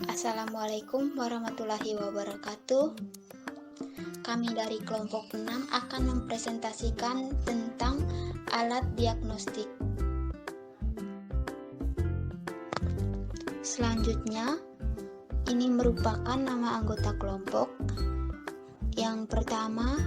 Assalamualaikum warahmatullahi wabarakatuh. Kami dari kelompok 6 akan mempresentasikan tentang alat diagnostik. Selanjutnya, ini merupakan nama anggota kelompok. Yang pertama,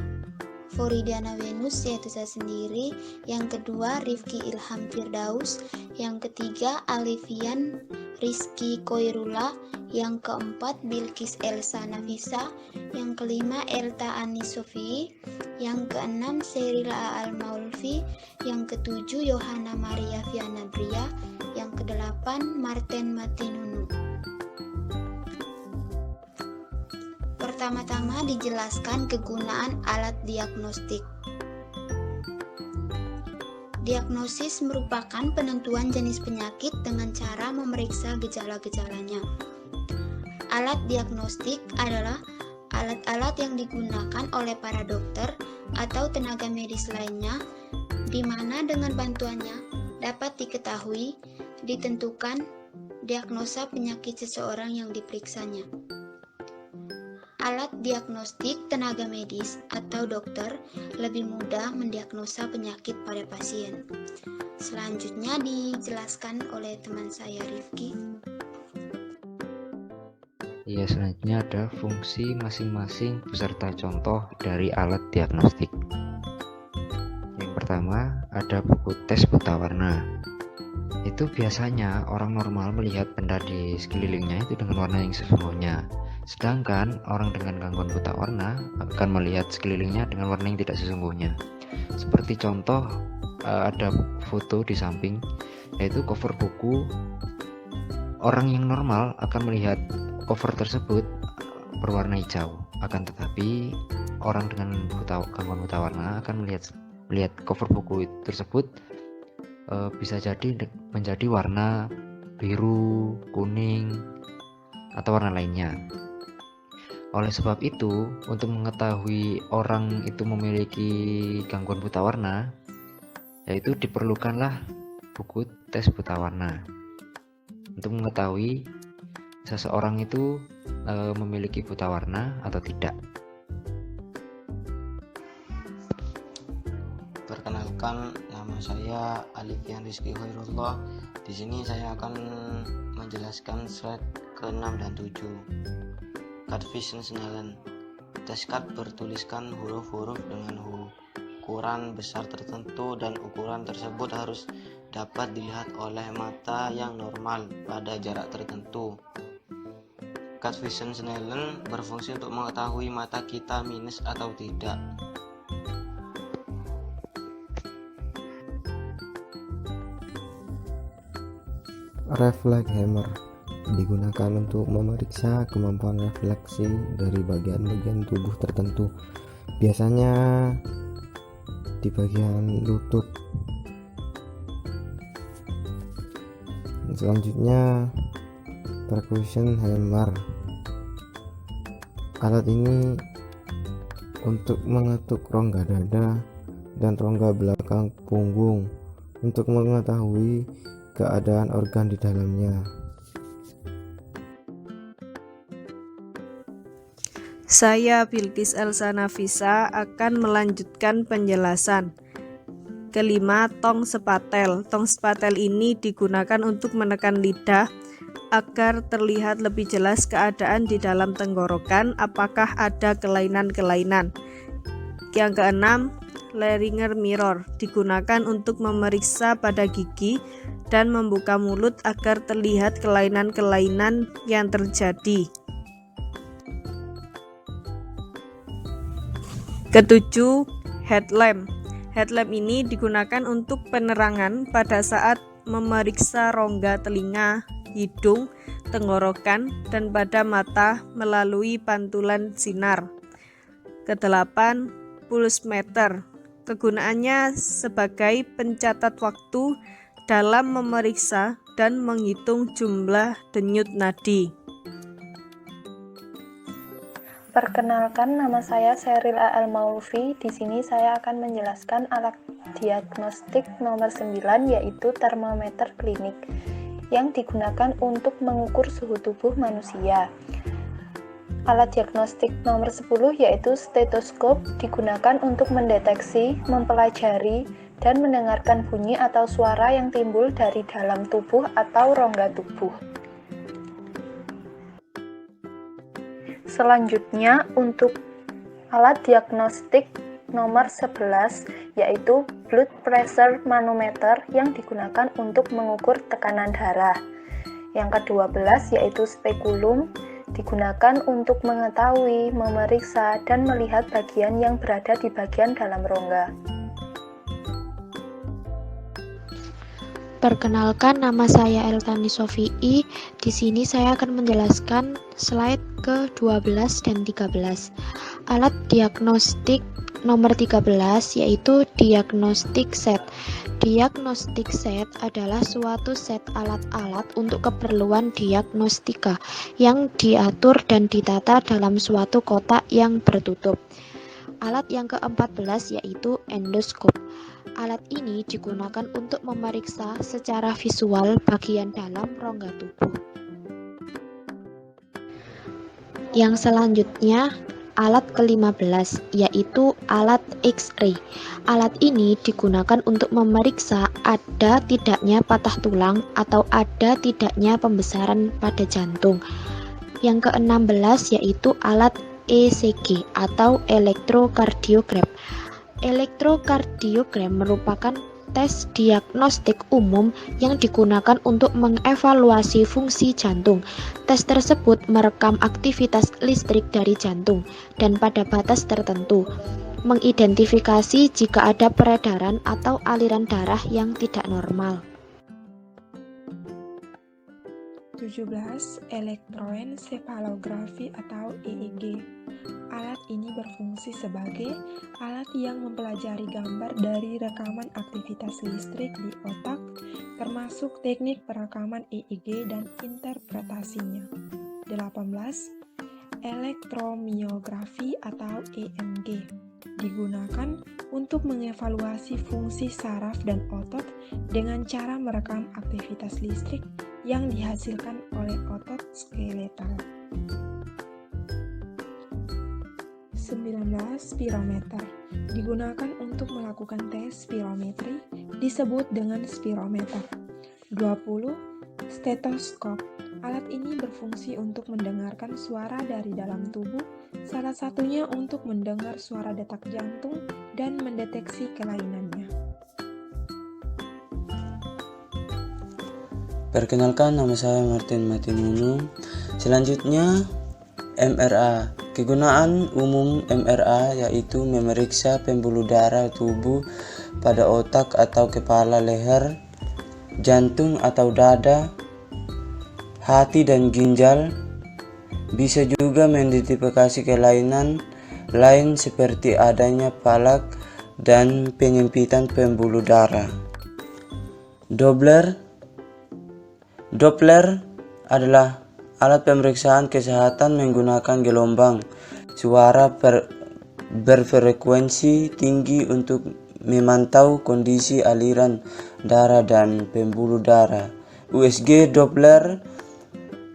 Foridiana Venus, yaitu saya sendiri. Yang kedua, Rifki Ilham Firdaus. Yang ketiga, Alifian Rizky Koirula. Yang keempat, Bilkis Elsa Nafisa. Yang kelima, Elta Anis Sofi. Yang keenam, Serila Al Maulfi. Yang ketujuh, Yohana Maria Viana Bria. Yang kedelapan, Martin Matinunu. Pertama-tama dijelaskan kegunaan alat diagnostik. Diagnosis merupakan penentuan jenis penyakit dengan cara memeriksa gejala-gejalanya. Alat diagnostik adalah alat-alat yang digunakan oleh para dokter atau tenaga medis lainnya, di mana dengan bantuannya dapat diketahui, ditentukan diagnosa penyakit seseorang yang diperiksanya. Alat diagnostik tenaga medis atau dokter lebih mudah mendiagnosa penyakit pada pasien. Selanjutnya dijelaskan oleh teman saya Rifki. Selanjutnya ada fungsi masing-masing beserta contoh dari alat diagnostik. Yang pertama ada buku tes buta warna. Itu biasanya orang normal melihat benda di sekelilingnya itu dengan warna yang sesungguhnya. Sedangkan orang dengan gangguan buta warna akan melihat sekelilingnya dengan warna yang tidak sesungguhnya. Seperti contoh, ada foto di samping, yaitu cover buku. Orang yang normal akan melihat cover tersebut berwarna hijau. Akan tetapi orang dengan gangguan buta warna akan melihat cover buku tersebut bisa jadi menjadi warna biru, kuning, atau warna lainnya. Oleh sebab itu, untuk mengetahui orang itu memiliki gangguan buta warna, yaitu diperlukanlah buku tes buta warna untuk mengetahui seseorang itu memiliki buta warna atau tidak. Perkenalkan, nama saya Alifian Rizky Koirula. Di sini saya akan menjelaskan slide ke-6 dan 7. Card Vision Snellen. Tes card bertuliskan huruf-huruf dengan ukuran besar tertentu dan ukuran tersebut harus dapat dilihat oleh mata yang normal pada jarak tertentu. Card Vision Snellen berfungsi untuk mengetahui mata kita minus atau tidak. Refleks hammer digunakan untuk memeriksa kemampuan refleksi dari bagian-bagian tubuh tertentu, biasanya di bagian lutut. Selanjutnya, percussion hammer. Alat ini untuk mengetuk rongga dada dan rongga belakang punggung untuk mengetahui keadaan organ di dalamnya. Saya Bilkis Elsa Nafisa akan melanjutkan penjelasan. Kelima, tong sepatel. Tong sepatel ini digunakan untuk menekan lidah agar terlihat lebih jelas keadaan di dalam tenggorokan, apakah ada kelainan-kelainan. Yang keenam, Leringer mirror digunakan untuk memeriksa pada gigi dan membuka mulut agar terlihat kelainan-kelainan yang terjadi. Ketujuh, headlamp. Headlamp ini digunakan untuk penerangan pada saat memeriksa rongga telinga, hidung, tenggorokan, dan pada mata melalui pantulan sinar. Kedelapan, pulse meter. Kegunaannya sebagai pencatat waktu dalam memeriksa dan menghitung jumlah denyut nadi. Perkenalkan, nama saya Serila Al Maulfi. Di sini saya akan menjelaskan alat diagnostik nomor 9, yaitu termometer klinik. yang digunakan untuk mengukur suhu tubuh manusia. Alat diagnostik nomor 10 yaitu stetoskop, digunakan untuk mendeteksi, mempelajari, dan mendengarkan bunyi atau suara yang timbul dari dalam tubuh atau rongga tubuh. Selanjutnya, untuk alat diagnostik nomor 11 yaitu blood pressure manometer yang digunakan untuk mengukur tekanan darah. Yang ke-12 yaitu spekulum, digunakan untuk mengetahui, memeriksa, dan melihat bagian yang berada di bagian dalam rongga. Perkenalkan, nama saya Eltani Sofi'i. Di sini saya akan menjelaskan slide ke-12 dan 13. Alat diagnostik nomor 13 yaitu diagnostik set. Diagnostik set adalah suatu set alat-alat untuk keperluan diagnostika yang diatur dan ditata dalam suatu kotak yang bertutup. Alat yang ke-14 yaitu endoskop. Alat ini digunakan untuk memeriksa secara visual bagian dalam rongga tubuh. Yang selanjutnya, alat ke-15 yaitu alat X-ray. Alat ini digunakan untuk memeriksa ada tidaknya patah tulang atau ada tidaknya pembesaran pada jantung. Yang ke-16 yaitu alat ECG atau elektrokardiogram. Elektrokardiogram merupakan tes diagnostik umum yang digunakan untuk mengevaluasi fungsi jantung. Tes tersebut merekam aktivitas listrik dari jantung dan pada batas tertentu, mengidentifikasi jika ada peredaran atau aliran darah yang tidak normal. 17. Elektroensefalografi atau EEG. Alat ini berfungsi sebagai alat yang mempelajari gambar dari rekaman aktivitas listrik di otak, termasuk teknik perekaman EEG dan interpretasinya. 18. Elektromiografi atau EMG. Digunakan untuk mengevaluasi fungsi saraf dan otot dengan cara merekam aktivitas listrik yang dihasilkan oleh otot skeletal. 19. Spirometer. Digunakan untuk melakukan tes spirometri, disebut dengan spirometer. 20. Stetoskop. Alat ini berfungsi untuk mendengarkan suara dari dalam tubuh, salah satunya untuk mendengar suara detak jantung dan mendeteksi kelainannya. Perkenalkan, nama saya Martin Matinunu. Selanjutnya, MRA. Kegunaan umum MRA yaitu memeriksa pembuluh darah tubuh pada otak atau kepala, leher, jantung atau dada, hati dan ginjal. Bisa juga mengidentifikasi kelainan lain seperti adanya palak dan penyempitan pembuluh darah. Doppler adalah alat pemeriksaan kesehatan menggunakan gelombang suara berfrekuensi tinggi untuk memantau kondisi aliran darah dan pembuluh darah. USG Doppler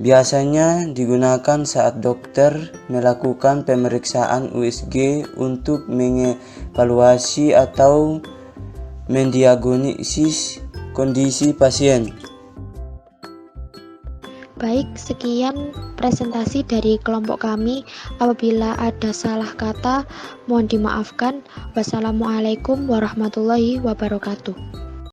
biasanya digunakan saat dokter melakukan pemeriksaan USG untuk mengevaluasi atau mendiagnosis kondisi pasien. Baik, sekian presentasi dari kelompok kami. Apabila ada salah kata, mohon dimaafkan. Wassalamualaikum warahmatullahi wabarakatuh.